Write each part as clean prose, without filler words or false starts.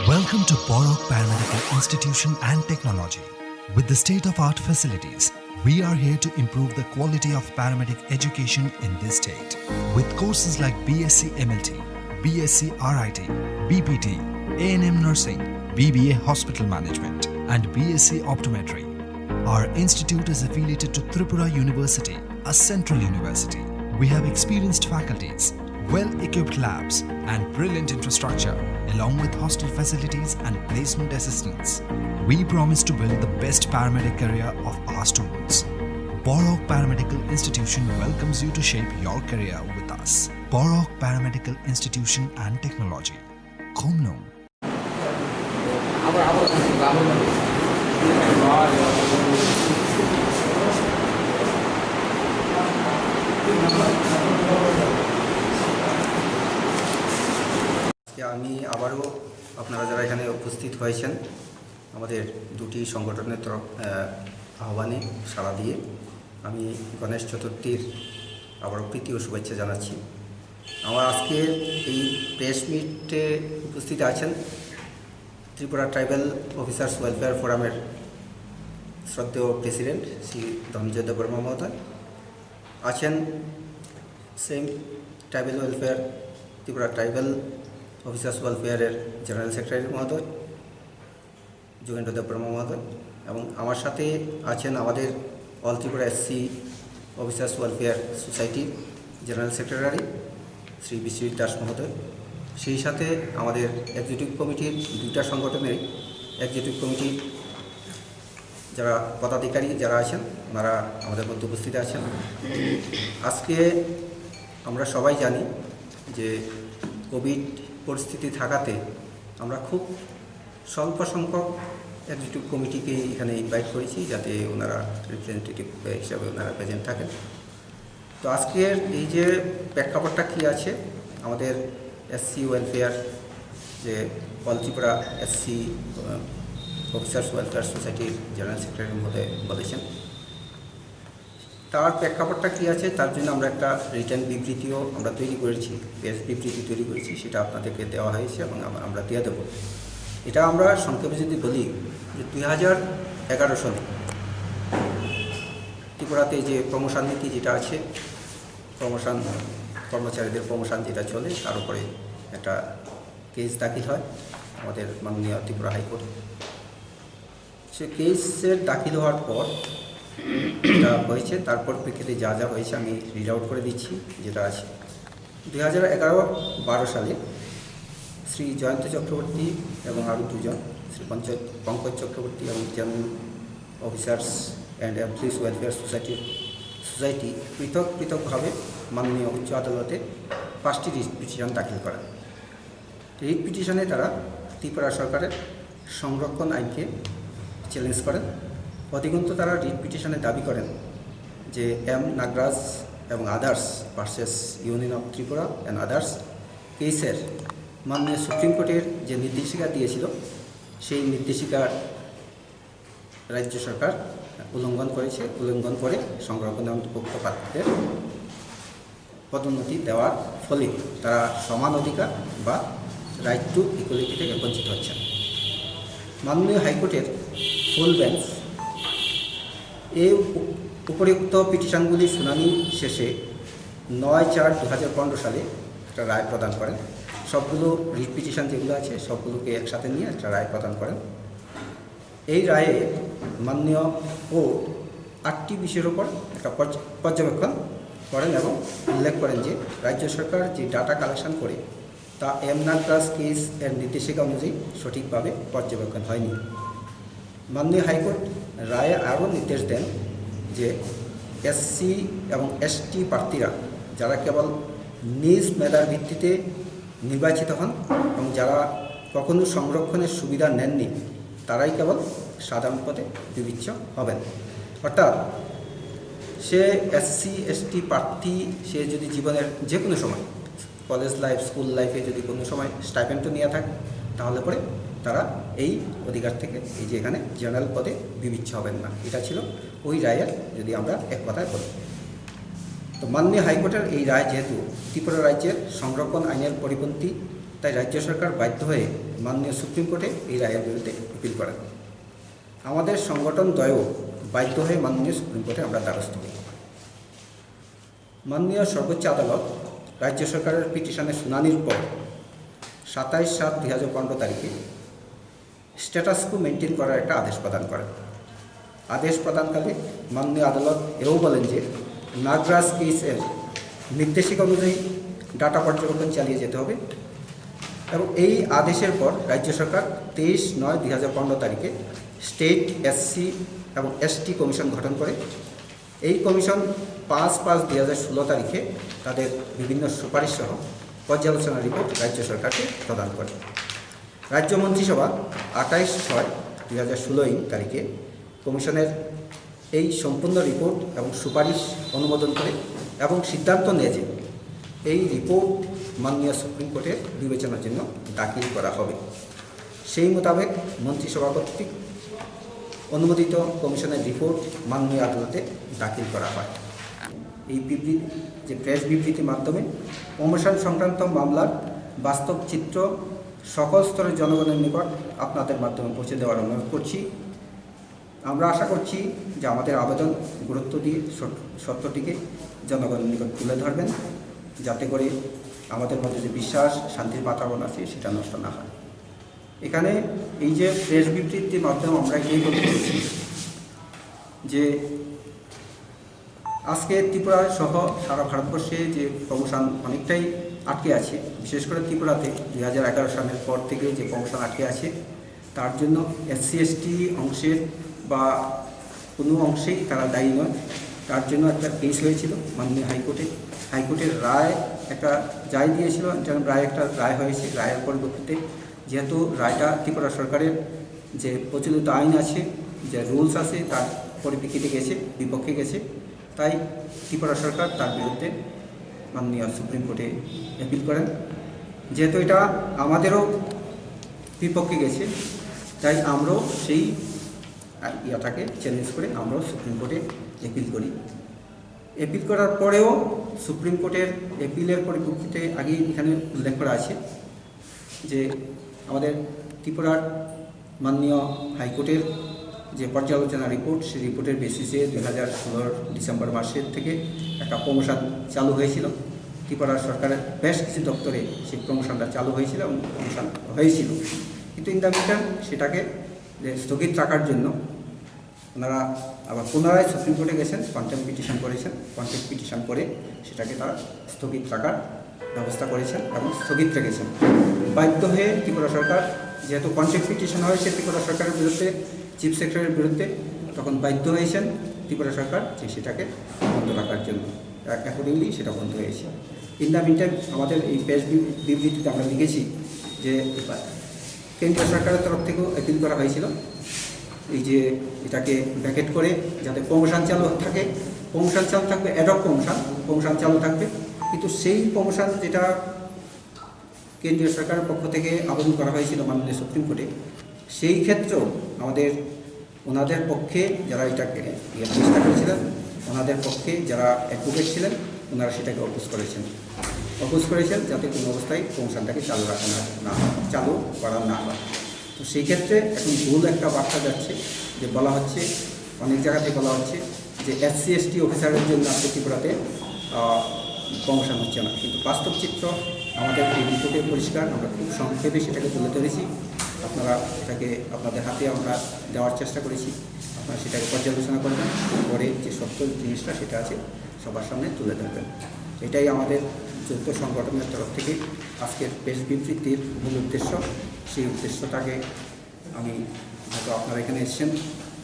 Welcome to Borok Paramedical Institution and Technology. With the state-of-art facilities, we are here to improve the quality of paramedic education in this state. With courses like BSc MLT, BSc RIT, BPT, A&M Nursing, BBA Hospital Management, and BSc Optometry. Our institute is affiliated to Tripura University, a central university. We have experienced faculties, well-equipped labs, and brilliant infrastructure, along with hostel facilities and placement assistance. We promise to build the best paramedic career of our students. Borok Paramedical Institution welcomes you to shape your career with us. Borok Paramedical Institution and Technology. Khomnong. আমি আবারও আপনারা যারা এখানে উপস্থিত হয়েছেন আমাদের দুটি সংগঠনের আহ্বানে সাড়া দিয়ে আমি গণেশ চতুর্থীর আবারও প্রীতি ও শুভেচ্ছা জানাচ্ছি। আমার আজকের এই প্রেস মিটে উপস্থিত আছেন ত্রিপুরা ট্রাইবাল অফিসার্স ওয়েলফেয়ার ফোরামের শ্রদ্ধেয় প্রেসিডেন্ট শ্রী ধনঞ্জয় দেববর্মা মহোদয়, আছেন same tribal welfare Tripura tribal officers ওয়েলফেয়ারের জেনারেল সেক্রেটারি মহোদয় যোগেন্দ্র দেববর্মা মহোদয়, এবং আমার সাথে আছেন আমাদের all Tripura SC officers welfare সোসাইটির জেনারেল সেক্রেটারি শ্রী বিশ্বজিৎ দাস মহোদয়। সেই সাথে আমাদের এক্সিকিউটিভ কমিটির দুইটা সংগঠনের এক্সিকিউটিভ কমিটির যারা পদাধিকারী যারা আছেন ওনারা আমাদের মধ্যে উপস্থিত আছেন। আজকে আমরা সবাই জানি যে কোভিড পরিস্থিতি থাকাতে আমরা খুব স্বল্প সংখ্যক এক্সিকিউটিভ কমিটিকে এখানে ইনভাইট করেছি যাতে ওনারা রিপ্রেজেন্টেটিভ হিসাবে ওনারা প্রেজেন্ট থাকেন। তো আজকের এই যে প্রেক্ষাপটটা কী আছে, আমাদের এসসি ওয়েলফেয়ার যে all Tripura SC officers welfare সোসাইটির জেনারেল সেক্রেটারি মহোদয় বলেছেন, তার প্রেক্ষাপটটা কী আছে তার জন্য আমরা একটা রিটার্ন বিবৃতিও আমরা তৈরি করেছি, প্রেস বিবৃতি তৈরি করেছি, সেটা আপনাদেরকে দেওয়া হয়েছে এবং আমরা দিয়ে দেবো। এটা আমরা সংক্ষেপে যদি বলি যে 2011 সালে ত্রিপুরাতে যে প্রমোশন নীতি যেটা আছে, প্রমোশন কর্মচারীদের প্রমোশন যেটা চলে তার উপরে একটা কেস দাখিল হয় আমাদের মাননীয় ত্রিপুরা হাইকোর্টে। সে কেসের দাখিল হওয়ার পর যেটা হয়েছে তারপর প্রেক্ষিতে যা যা হয়েছে আমি রিড আউট করে দিচ্ছি যেটা আছে। 2011-12 সালে শ্রী জয়ন্ত চক্রবর্তী এবং আরও দুজন শ্রী পঙ্কজ চক্রবর্তী এবং general officers and employees welfare society পৃথকভাবে মাননীয় উচ্চ আদালতে 5টি রিট পিটিশন দাখিল করেন। রিট পিটিশনে তারা ত্রিপুরা সরকারের সংরক্ষণ আইনকে চ্যালেঞ্জ করেন। অধিকন্তু তারা রিট পিটিশনে দাবি করেন যে এম নাগরাজ এবং others versus union of Tripura and others কেসের মাননীয় সুপ্রিম কোর্টের যে নির্দেশিকা দিয়েছিল সেই নির্দেশিকার রাজ্য সরকার উল্লঙ্ঘন করে সংরক্ষণে অন্তর্ভুক্ত প্রার্থীদের পদোন্নতি দেওয়ার ফলে তারা সমান অধিকার বা রাইট টু ইকুয়ালিটি থেকে বঞ্চিত হচ্ছেন। মাননীয় হাইকোর্টের ফুল বেঞ্চ এই উপরিউক্ত পিটিশনগুলির শুনানি শেষে 9/4/2015 সালে একটা রায় প্রদান করেন। সবগুলো রিট পিটিশন যেগুলো আছে সবগুলোকে একসাথে নিয়ে একটা রায় প্রদান করেন। এই রায়ে মাননীয় কোর্ট 8টি বিষয়ের উপর একটা পর্যবেক্ষণ করেন এবং উল্লেখ করেন যে রাজ্য সরকার যে ডাটা কালেকশন করে তা এম নাগরাজ কেস এর নির্দেশিকা অনুযায়ী সঠিকভাবে পর্যবেক্ষণ হয়নি। মাননীয় হাইকোর্ট রায়ে আরও নির্দেশ দেন যে এসসি এবং এসটি প্রার্থীরা যারা কেবল নিজ মেধার ভিত্তিতে নির্বাচিত হন এবং যারা কখনো সংরক্ষণের সুবিধা নেননি তারাই কেবল সাধারণ পদে বিবেচ্য হবেন। অর্থাৎ সে এসসি এসটি প্রার্থী সে যদি জীবনের যে কোনো সময় কলেজ লাইফ স্কুল লাইফে যদি কোনো সময় স্টাইপেন্ডও নিয়ে থাকে তাহলে পরে তারা এই অধিকার থেকে এই যে এখানে জেনারেল পদে বিবেচ্য হবেন না। এটা ছিল ওই রায়ের যদি আমরা এক কথায় বলি। তো মাননীয় হাইকোর্টের এই রায় যেহেতু ত্রিপুরা রাজ্যের সংরক্ষণ আইনের পরিপন্থী তাই রাজ্য সরকার বাধ্য হয়ে মাননীয় সুপ্রিম কোর্টে এই রায়ের বিরুদ্ধে আপিল করেন। আমাদের সংগঠন দ্বয়ও বাধ্য হয়ে মাননীয় সুপ্রিম কোর্টে আমরা দ্বারস্থ হই। মাননীয় সর্বোচ্চ আদালত রাজ্য সরকারের পিটিশনের শুনানির পর 27/7/2015 তারিখে স্ট্যাটাস কো মেনটেন করার একটা আদেশ প্রদান করেন। আদেশ প্রদানকালে মাননীয় আদালত এও বলেন যে নাগরাজ কেসের নির্দেশিকা অনুযায়ী ডাটা পর্যবেক্ষণ চালিয়ে যেতে হবে এবং এই আদেশের পর রাজ্য সরকার 23/9/2015 তারিখে স্টেট SC এবং ST কমিশন গঠন করে। এই কমিশন 5/5/2016 তারিখে তাদের বিভিন্ন সুপারিশ সহ পর্যালোচনা রিপোর্ট রাজ্য সরকারকে প্রদান করে। রাজ্য মন্ত্রিসভা 28/6/2016 তারিখে কমিশনের এই সম্পূর্ণ রিপোর্ট এবং সুপারিশ অনুমোদন করে এবং সিদ্ধান্ত নেয় যে এই রিপোর্ট মাননীয় সুপ্রিম কোর্টের বিবেচনার জন্য দাখিল করা হবে। সেই মোতাবেক মন্ত্রিসভা কর্তৃক অনুমোদিত কমিশনের রিপোর্ট মাননীয় আদালতে দাখিল করা হয়। এই বিবৃতি যে প্রেস বিবৃতির মাধ্যমে প্রমোশন সংক্রান্ত মামলার বাস্তব চিত্র সকল স্তরের জনগণের নিকট আপনাদের মাধ্যমে পৌঁছে দেওয়ার অনুরোধ করছি। আমরা আশা করছি যে আমাদের আবেদন গুরুত্ব দিয়ে সত্যটিকে জনগণের নিকট তুলে ধরবেন, যাতে করে আমাদের মধ্যে যে বিশ্বাস শান্তির বাতাবরণ আছে সেটা নষ্ট না হয়। এখানে এই যে প্রেস বিবৃতির মাধ্যমে আমরা এই বলতে চাইছি যে আজকে ত্রিপুরা সহ সারা ভারতবর্ষে যে প্রমোশন অনেকটাই আটকে আছে, বিশেষ করে ত্রিপুরাতে 2011 সালের পর থেকে যে প্রমোশন আটকে আছে, তার জন্য SC ST অংশের বা কোনো অংশেই তারা দায়ী নয়। তার জন্য একটা কেস হয়েছিল মাননীয় হাইকোর্টের রায় একটা রায় দিয়েছিল, রায় একটা রায় হয়েছে। রায়ের পরিপ্রেক্ষিতে যেহেতু রায়টা ত্রিপুরা সরকারের যে প্রচলিত আইন আছে, যে রুলস আছে, তার পরিপ্রেক্ষিতে গেছে, বিপক্ষে গেছে, তাই ত্রিপুরা সরকার তার বিরুদ্ধে মাননীয় সুপ্রিম কোর্টে অ্যাপিল করেন। যেহেতু এটা আমাদেরও বিপক্ষে গেছে, তাই আমরাও সেই ইয়াটাকে চ্যালেঞ্জ করে আমরাও সুপ্রিম কোর্টে অ্যাপিল করি। অ্যাপিল করার পরেও সুপ্রিম কোর্টের অ্যাপিলের পরিপ্রেক্ষিতে আগেই এখানে উল্লেখ করা আছে যে আমাদের ত্রিপুরার মাননীয় হাইকোর্টের যে পর্যালোচনা রিপোর্ট, সেই রিপোর্টের বেসিসে 2016 ডিসেম্বর মাসের থেকে একটা প্রমোশন চালু হয়েছিল। ত্রিপুরা সরকারের বেশ কিছু দপ্তরে সেই প্রমোশনটা চালু হয়েছিল এবং প্রমোশন হয়েছিল, কিন্তু ইন দ্য মিটার সেটাকে স্থগিত রাখার জন্য ওনারা আবার পুনরায় সুপ্রিম কোর্টে গেছেন, কন্টেম্প পিটিশন করেছেন। কন্টেম্প পিটিশন করে সেটাকে তারা স্থগিত রাখার ব্যবস্থা করেছেন এবং স্থগিত রেখেছেন। বাধ্য হয়ে ত্রিপুরা সরকার, যেহেতু কন্টেম্প পিটিশন হয়েছে ত্রিপুরা সরকারের বিরুদ্ধে, চিফ সেক্রেটারির বিরুদ্ধে, তখন বাধ্য হয়েছেন ত্রিপুরা সরকার যে সেটাকে বন্ধ রাখার জন্য। অ্যাকর্ডিংলি সেটা বন্ধ হয়েছে। ইন দ্য মিনটাইম আমাদের এই প্রেস বিবৃতিতে আমরা লিখেছি যে কেন্দ্রীয় সরকারের তরফ থেকেও অ্যাপিল করা হয়েছিল এই যে এটাকে ব্র্যাকেট করে যাতে প্রমোশন চালু থাকে, প্রমোশন চালু থাকবে, অ্যাডক প্রমোশন চালু থাকবে, কিন্তু সেই প্রমোশন যেটা কেন্দ্রীয় সরকারের পক্ষ থেকে আবেদন করা হয়েছিল মাননীয় সুপ্রিম কোর্টে, সেই ক্ষেত্রেও ওনাদের পক্ষে যারা এটাকে চেষ্টা করেছিলেন, ওনাদের পক্ষে যারা অ্যাডভোকেট ছিলেন, ওনারা সেটাকে অপোজ করেছেন যাতে কোনো অবস্থায় প্রমোশনটাকে চালু করা না হয়। তো সেই ক্ষেত্রে এখন ভুল একটা বার্তা যাচ্ছে, যে বলা হচ্ছে অনেক জায়গাতে বলা হচ্ছে যে SC ST অফিসারের জন্য আজকে ত্রিপুরাতে প্রমোশন হচ্ছে না, কিন্তু বাস্তব চিত্র আমাদের এই রিপোর্টে পরিষ্কার। আমরা খুব সংক্ষেপে সেটাকে তুলে ধরেছি, আপনারা এটাকে আপনাদের হাতে আমরা দেওয়ার চেষ্টা করেছি। আপনারা সেটাকে পর্যালোচনা করবেন, পরে যে সত্য জিনিসটা সেটা আছে সবার সামনে তুলে ধরবেন। এটাই আমাদের যৌথ সংগঠনের তরফ থেকে আজকের প্রেস বিবৃতির মূল উদ্দেশ্য। সেই উদ্দেশ্যটাকে আমি হয়তো আপনারা এখানে এসেছেন,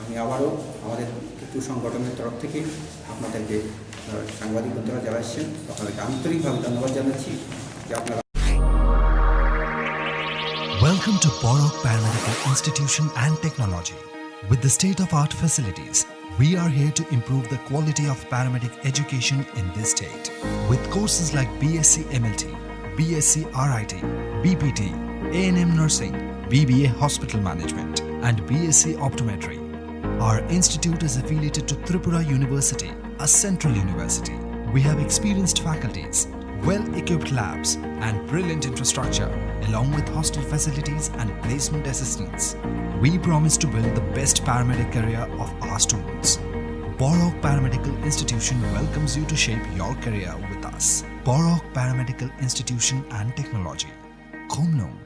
আমি আবারও আমাদের যৌথ সংগঠনের তরফ থেকে আপনাদেরকে সাংবাদিক বন্ধুরা যারা এসেছেন আপনাদেরকে আন্তরিকভাবে ধন্যবাদ জানাচ্ছি যে আপনারা। Welcome to Borok Paramedical Institution and Technology. With the state-of-art facilities, we are here to improve the quality of paramedic education in this state. With courses like BSc MLT, BSc RIT, BPT, A&M Nursing, BBA Hospital Management, and BSc Optometry. Our institute is affiliated to Tripura University, a central university. We have experienced faculties, well-equipped labs, and brilliant infrastructure in along with hostel facilities and placement assistance. We promise to build the best paramedic career of our students. Borok Paramedical Institution welcomes you to shape your career with us. Borok Paramedical Institution and Technology, Khomlong.